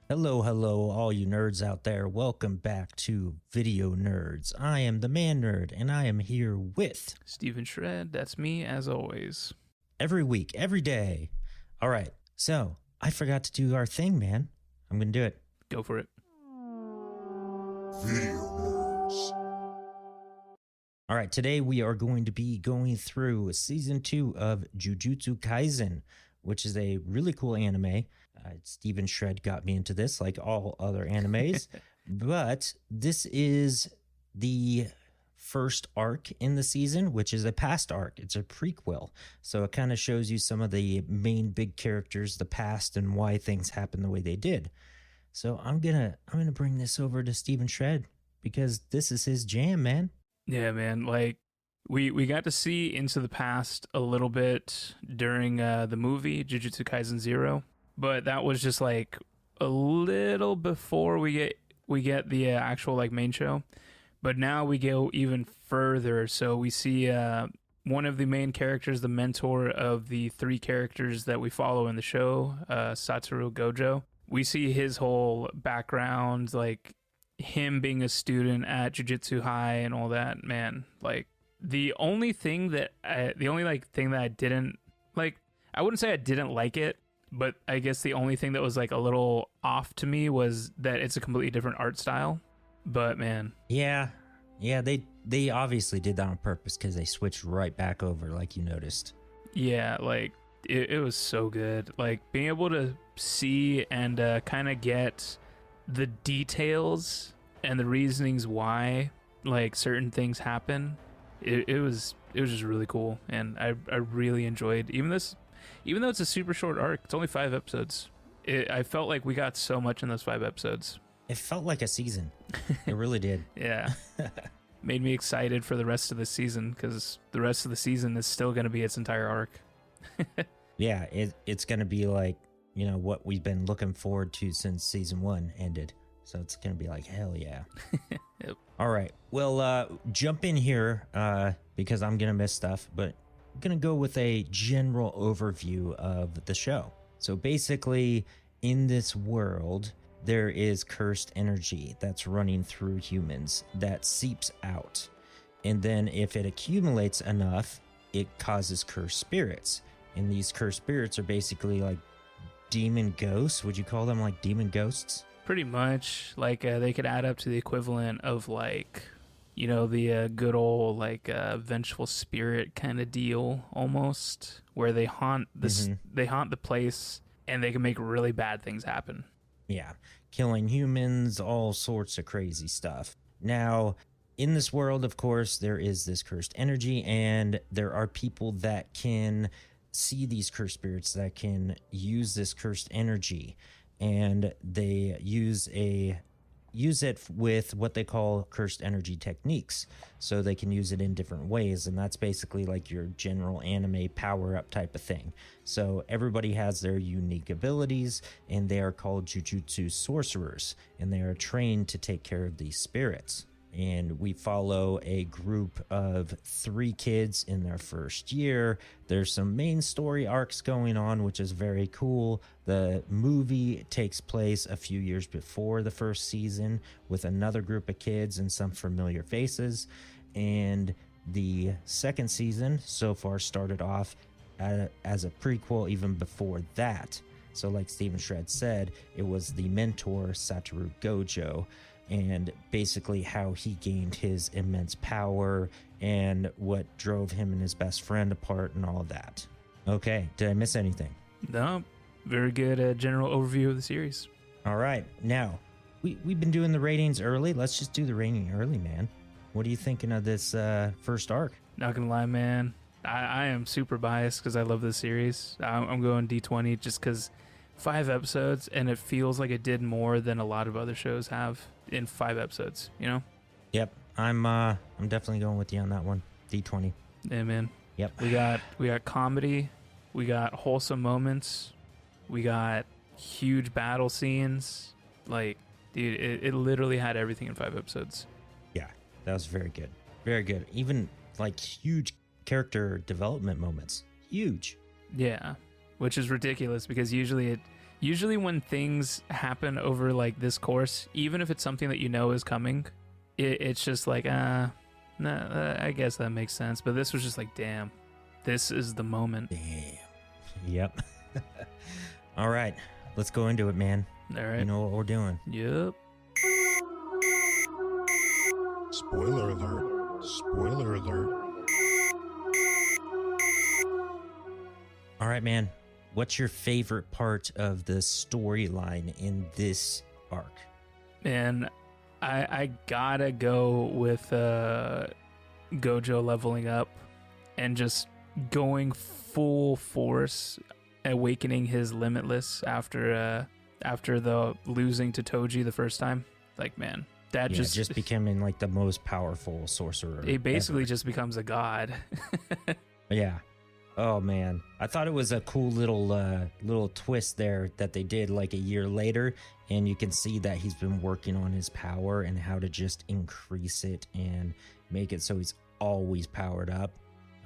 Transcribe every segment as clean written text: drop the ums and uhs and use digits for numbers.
Hello, hello, all you nerds out there. Welcome back to Video Nerds. I am the ManNerd, and I am here with StephenShred, that's me as always. every week, every day. All right, so I forgot to do our thing, man. I'm going to do it. Go for it. Video Nerds. All right, today we are going to be going through Season 2 of Jujutsu Kaisen, which is a really cool anime. StephenShred got me into this, like all other animes. But this is the first arc in the season, which is a past arc. It's a prequel. So it kind of shows you some of the main big characters, the past, and why things happened the way they did. So I'm gonna bring this over to StephenShred because this is his jam, man. Yeah, man, like we got to see into the past a little bit during the movie Jujutsu Kaisen 0, but that was just like a little before we get the actual like main show. But now we go even further, so we see one of the main characters, the mentor of the three characters that we follow in the show, Satoru Gojo. We see his whole background, like him being a student at Jujutsu High and all that. Man, like the only thing that I didn't like, I wouldn't say I didn't like it, but I guess the only thing that was like a little off to me was that it's a completely different art style. But man, Yeah, they obviously did that on purpose because they switched right back over, like you noticed. yeah, like it was so good. Like being able to see and kind of get the details and the reasonings why like certain things happen. It was just really cool, and I really enjoyed even though it's a super short arc. It's only 5 episodes. I felt like we got so much in those 5 episodes. It felt like a season. It really did. Yeah. Made me excited for the rest of the season, because the rest of the season is still going to be its entire arc. Yeah, it's going to be like, you know, what we've been looking forward to since season 1 ended. So it's going to be like, hell yeah. Yep. All right. Well, jump in here because I'm going to miss stuff, but I'm going to go with a general overview of the show. So basically, in this world, there is cursed energy that's running through humans that seeps out. And then if it accumulates enough, it causes cursed spirits. And these cursed spirits are basically like demon ghosts. Would you call them like demon ghosts? Pretty much. Like they could add up to the equivalent of like, you know, the good old like vengeful spirit kind of deal almost, where they haunt this, they haunt the place, and they can make really bad things happen. Yeah, killing humans, all sorts of crazy stuff. Now, in this world, of course, there is this cursed energy, and there are people that can see these cursed spirits that can use this cursed energy, and they use it with what they call cursed energy techniques. So they can use it in different ways, and that's basically like your general anime power-up type of thing. So everybody has their unique abilities, and they are called Jujutsu sorcerers, and they are trained to take care of these spirits. And we follow a group of 3 kids in their first year. There's some main story arcs going on, which is very cool. The movie takes place a few years before the first season with another group of kids and some familiar faces. And the second season so far started off as a prequel even before that. So like StephenShred said, it was the mentor Satoru Gojo, and basically how he gained his immense power and what drove him and his best friend apart and all of that. Okay, did I miss anything? No, very good general overview of the series. All right, now, we've been doing the ratings early. Let's just do the rating early, man. What are you thinking of this first arc? Not gonna lie, man, I am super biased because I love this series. I'm going D20 just because 5 episodes, and it feels like it did more than a lot of other shows have in 5 episodes, you know? Yep, I'm definitely going with you on that one. D20. Yeah, man. Yep. We got comedy, we got wholesome moments, we got huge battle scenes. Like, dude, it literally had everything in 5 episodes. Yeah, that was very good. Very good. Even like huge character development moments. Huge. Yeah, which is ridiculous because usually usually when things happen over like this course, even if it's something that you know is coming, it's just like, nah, I guess that makes sense. But this was just like, damn, this is the moment. Damn. Yep. All right, let's go into it, man. All right. You know what we're doing. Yep. Spoiler alert. Spoiler alert. All right, man. What's your favorite part of the storyline in this arc? And I gotta go with Gojo leveling up and just going full force, awakening his limitless after the losing to Toji the first time. Like, man, that just becoming like the most powerful sorcerer. He basically ever. just becomes a god. Yeah. Oh man, I thought it was a cool little twist there that they did like a year later, and you can see that he's been working on his power and how to just increase it and make it so he's always powered up.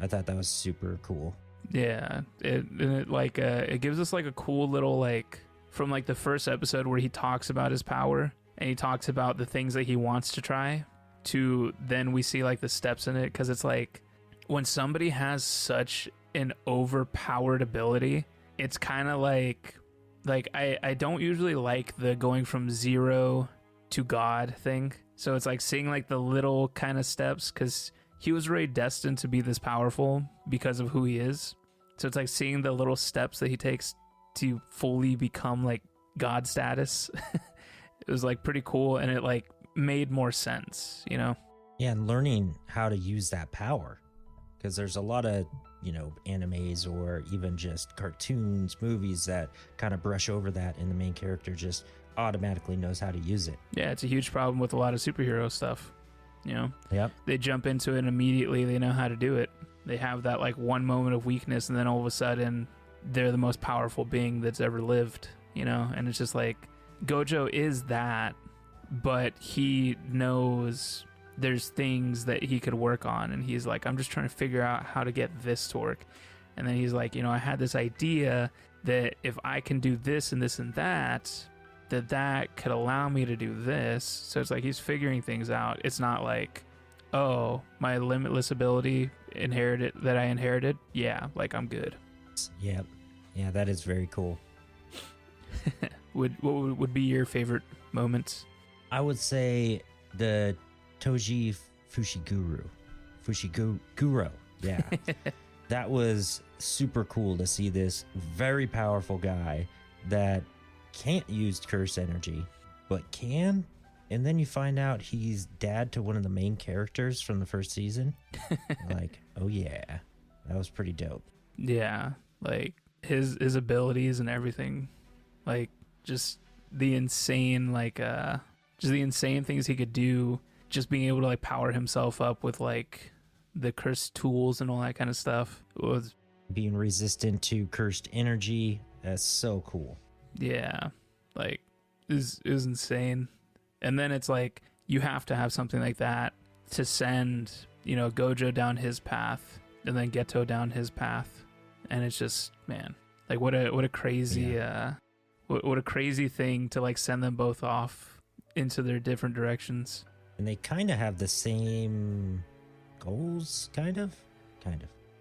I thought that was super cool. Yeah, it gives us like a cool little like from like the first episode where he talks about his power and he talks about the things that he wants to try, to then we see like the steps in it, because it's like when somebody has such an overpowered ability, it's kind of like I don't usually like the going from zero to God thing. So it's like seeing like the little kind of steps, because he was already destined to be this powerful because of who he is. So it's like seeing the little steps that he takes to fully become like God status. It was like pretty cool, and it like made more sense, you know? Yeah, and learning how to use that power, because there's a lot of, you know, animes or even just cartoons, movies that kind of brush over that, and the main character just automatically knows how to use it. Yeah, it's a huge problem with a lot of superhero stuff, you know? Yep. They jump into it and immediately they know how to do it. They have that like one moment of weakness, and then all of a sudden they're the most powerful being that's ever lived, you know? And it's just like, Gojo is that, but he knows there's things that he could work on, and he's like, I'm just trying to figure out how to get this to work. And then he's like, you know, I had this idea that if I can do this and this and that could allow me to do this. So it's like he's figuring things out. It's not like, oh, my limitless ability I inherited, yeah, like I'm good. Yep. Yeah, that is very cool. What would be your favorite moments? I would say the Toji Fushiguro. Yeah. That was super cool to see this very powerful guy that can't use curse energy, but can. And then you find out he's dad to one of the main characters from the first season. Like, oh yeah, that was pretty dope. Yeah, like his abilities and everything, like just the insane things he could do, just being able to like power himself up with like the cursed tools and all that kind of stuff. It was being resistant to cursed energy. That's so cool. Yeah, like it was insane. And then it's like you have to have something like that to send, you know, Gojo down his path and then Geto down his path. And it's just, man, like what a crazy what a crazy thing to like send them both off into their different directions. And they kind of have the same goals, kind of.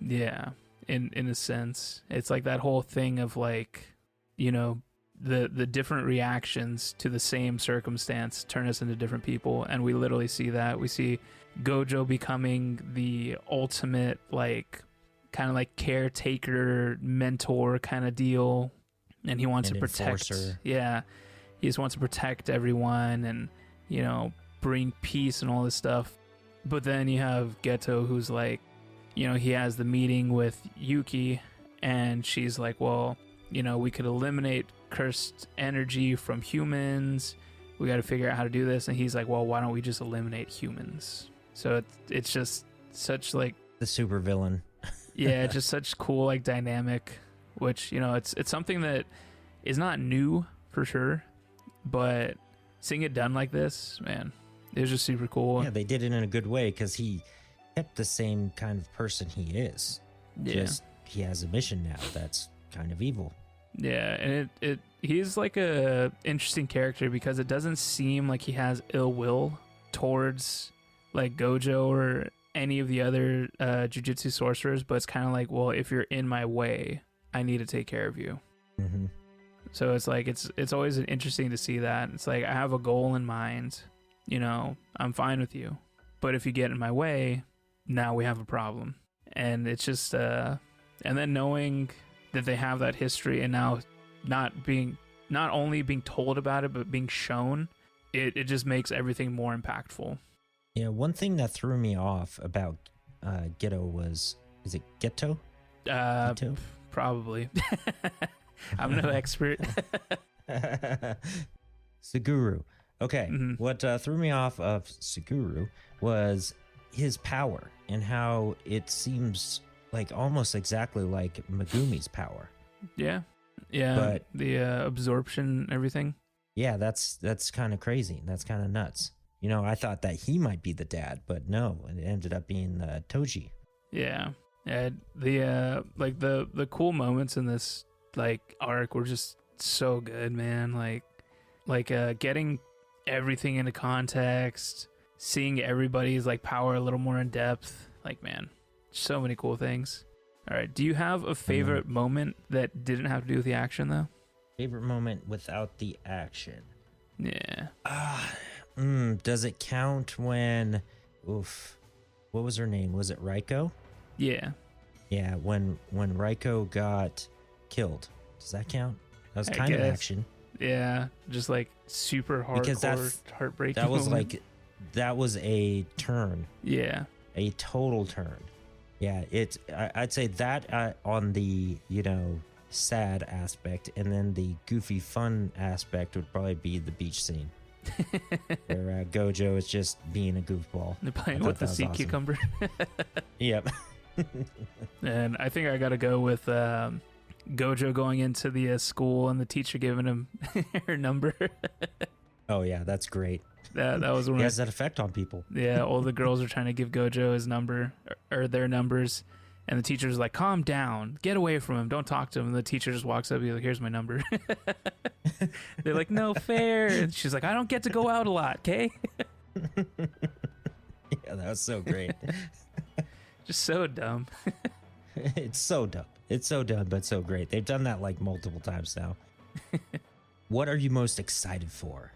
Yeah, in a sense. It's like that whole thing of like, you know, the different reactions to the same circumstance turn us into different people, and we literally see that. We see Gojo becoming the ultimate like kind of like caretaker mentor kind of deal, and he wants to protect enforcer. Yeah, he just wants to protect everyone and, you know, bring peace and all this stuff. But then you have Geto, who's like, you know, he has the meeting with Yuki, and she's like, well, you know, we could eliminate cursed energy from humans. We got to figure out how to do this. And he's like, well, why don't we just eliminate humans? So it's just such like The super villain. yeah, just such cool like dynamic, which, you know, it's something that is not new for sure, but seeing it done like this, man, it was just super cool. Yeah, they did it in a good way because he kept the same kind of person he is. Yeah. Just he has a mission now that's kind of evil. Yeah, and he's like a interesting character because it doesn't seem like he has ill will towards like Gojo or any of the other jujutsu sorcerers, but it's kind of like, well, if you're in my way, I need to take care of you. Mm-hmm. So it's like it's always interesting to see that. It's like I have a goal in mind, you know, I'm fine with you, but if you get in my way, now we have a problem. And it's just and then knowing that they have that history and now not only being told about it but being shown, it just makes everything more impactful. Yeah, one thing that threw me off about Geto was, is it Geto? Geto? Probably. I'm no expert. Suguru. Okay, Mhm. what threw me off of Suguru was his power and how it seems like almost exactly like Megumi's power. Yeah. But the absorption, everything. yeah, that's kind of crazy. That's kind of nuts. You know, I thought that he might be the dad, but no, it ended up being Toji. Yeah. The like the cool moments in this like arc were just so good, man. Like getting everything into context, seeing everybody's like power a little more in depth. Like, man, so many cool things. All right, do you have a favorite moment that didn't have to do with the action though? Favorite moment without the action? Yeah. Does it count when, what was her name? Was it Raiko? Yeah. Yeah, when Raiko got killed. Does that count? That was I kind of guess. action. Yeah, just like super hardcore, heartbreaking. That was moment. like, that was a turn, Yeah. a total turn. Yeah, I'd say that on the, you know, sad aspect, and then the goofy fun aspect would probably be the beach scene. Where Gojo is just being a goofball. They're playing I with the thought that sea was awesome. cucumber. Yep. And I think I got to go with Gojo going into the school and the teacher giving him her number. Oh yeah, that's great. That was one. He has that effect on people. Yeah, all the girls are trying to give Gojo his number or their numbers, and the teacher's like, "Calm down, get away from him, don't talk to him." And the teacher just walks up, and he's like, "Here's my number." They're like, "No fair," and she's like, "I don't get to go out a lot, okay?" Yeah, that was so great. Just so dumb. It's so dumb. It's so dumb, but so great. They've done that like multiple times now. What are you most excited for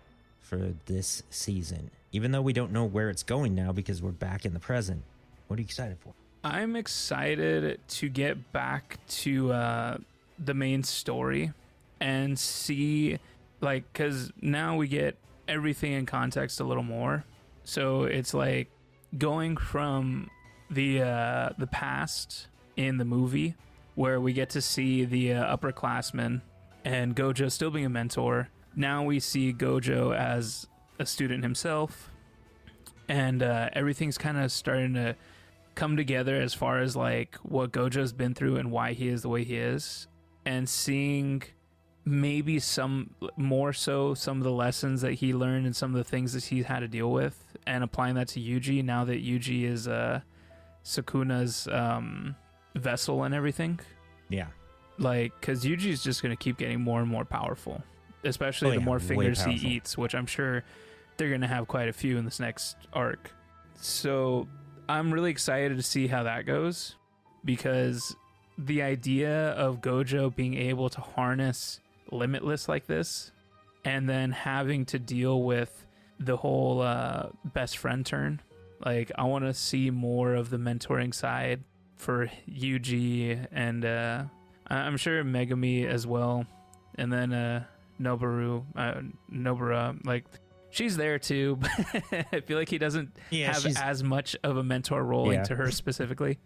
this season? Even though we don't know where it's going now because we're back in the present, what are you excited for? I'm excited to get back to the main story and see, like, because now we get everything in context a little more. So it's like going from the past in the movie where we get to see the upperclassmen and Gojo still being a mentor. Now we see Gojo as a student himself, and everything's kind of starting to come together as far as like what Gojo's been through and why he is the way he is, and seeing maybe some of the lessons that he learned and some of the things that he's had to deal with, and applying that to Yuji now that Yuji is Sukuna's vessel and everything. Yeah. Like, because Yuji is just going to keep getting more and more powerful, especially the more way fingers he powerful. eats, which I'm sure they're going to have quite a few in this next arc. So I'm really excited to see how that goes, because the idea of Gojo being able to harness Limitless like this and then having to deal with the whole best friend turn, like, I want to see more of the mentoring side for Yuji and I'm sure Megumi as well, and then Nobara, like, she's there too, but I feel like he doesn't have as much of a mentor role into her specifically.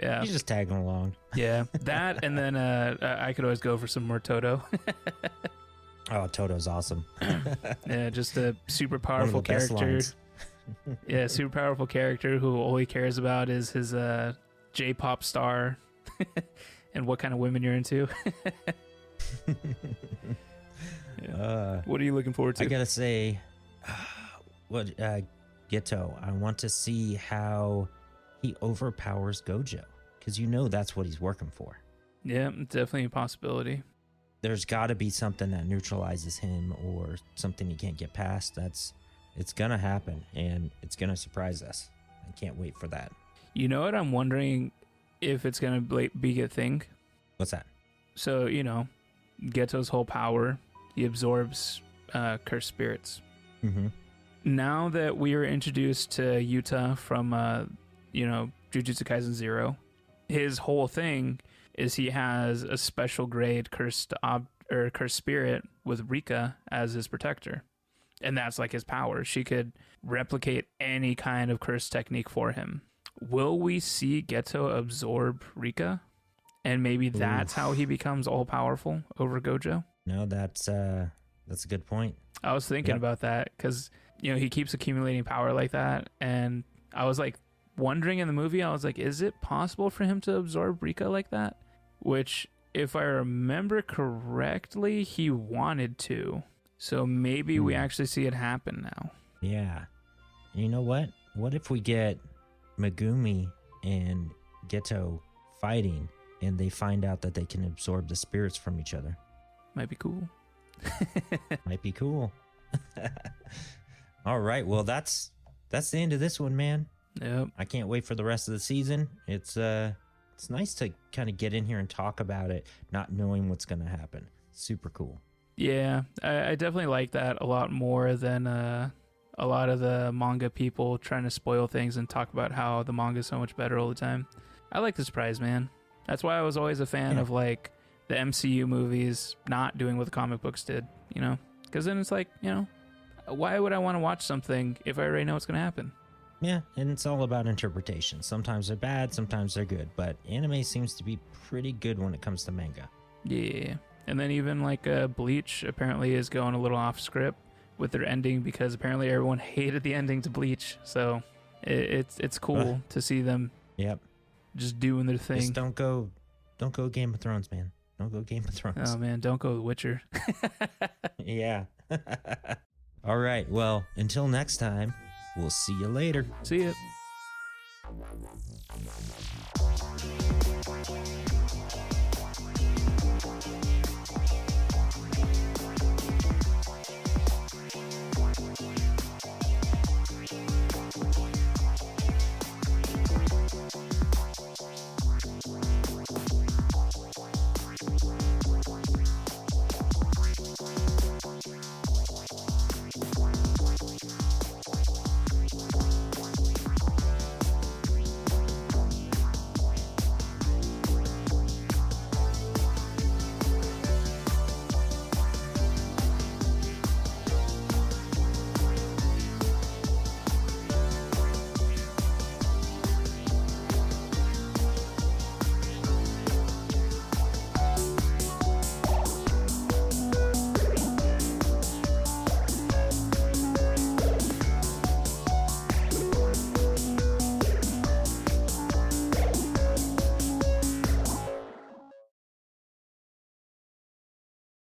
Yeah, He's just tagging along. yeah, that, and then I could always go for some more Toto. Oh, Toto's awesome. Yeah, just a super One of powerful the best character. lines. Yeah, super powerful character who all he cares about is his J-pop star and what kind of women you're into. Yeah. What are you looking forward to? I gotta say, Geto, I want to see how he overpowers Gojo, because you know that's what he's working for. Yeah, definitely a possibility. there's got to be something that neutralizes him or something he can't get past. It's gonna happen, and it's gonna surprise us. I can't wait for that. You know what? I'm wondering if it's gonna be a thing. What's that? So, Geto's whole power, he absorbs cursed spirits. Mm-hmm. Now that we are introduced to Yuta from, Jujutsu Kaisen 0, his whole thing is he has a special grade cursed spirit with Rika as his protector. And that's like his power. She could replicate any kind of curse technique for him. Will we see Geto absorb Rika? And maybe that's how he becomes all powerful over Gojo? No, that's a good point. I was thinking about that because, he keeps accumulating power like that. And I was like wondering in the movie, I was like, is it possible for him to absorb Rika like that? Which, if I remember correctly, he wanted to. So maybe we actually see it happen now. Yeah. You know what? What if we get Megumi and Geto fighting and they find out that they can absorb the spirits from each other? Might be cool. Might be cool. All right. Well, that's the end of this one, man. Yep. I can't wait for the rest of the season. It's nice to kind of get in here and talk about it, not knowing what's going to happen. Super cool. Yeah, I definitely like that a lot more than a lot of the manga people trying to spoil things and talk about how the manga is so much better all the time. I like the surprise, man. That's why I was always a fan of like the MCU movies not doing what the comic books did, because then it's like, why would I want to watch something if I already know what's going to happen? Yeah, and it's all about interpretation. Sometimes they're bad, sometimes they're good, but anime seems to be pretty good when it comes to manga. Yeah, and then even like Bleach apparently is going a little off script with their ending because apparently everyone hated the ending to Bleach. So it's cool to see them. Yep. Just doing their thing. Just don't go Game of Thrones, man. Don't go Game of Thrones. Oh man, don't go The Witcher. Yeah. All right. Well, until next time, we'll see you later. See ya.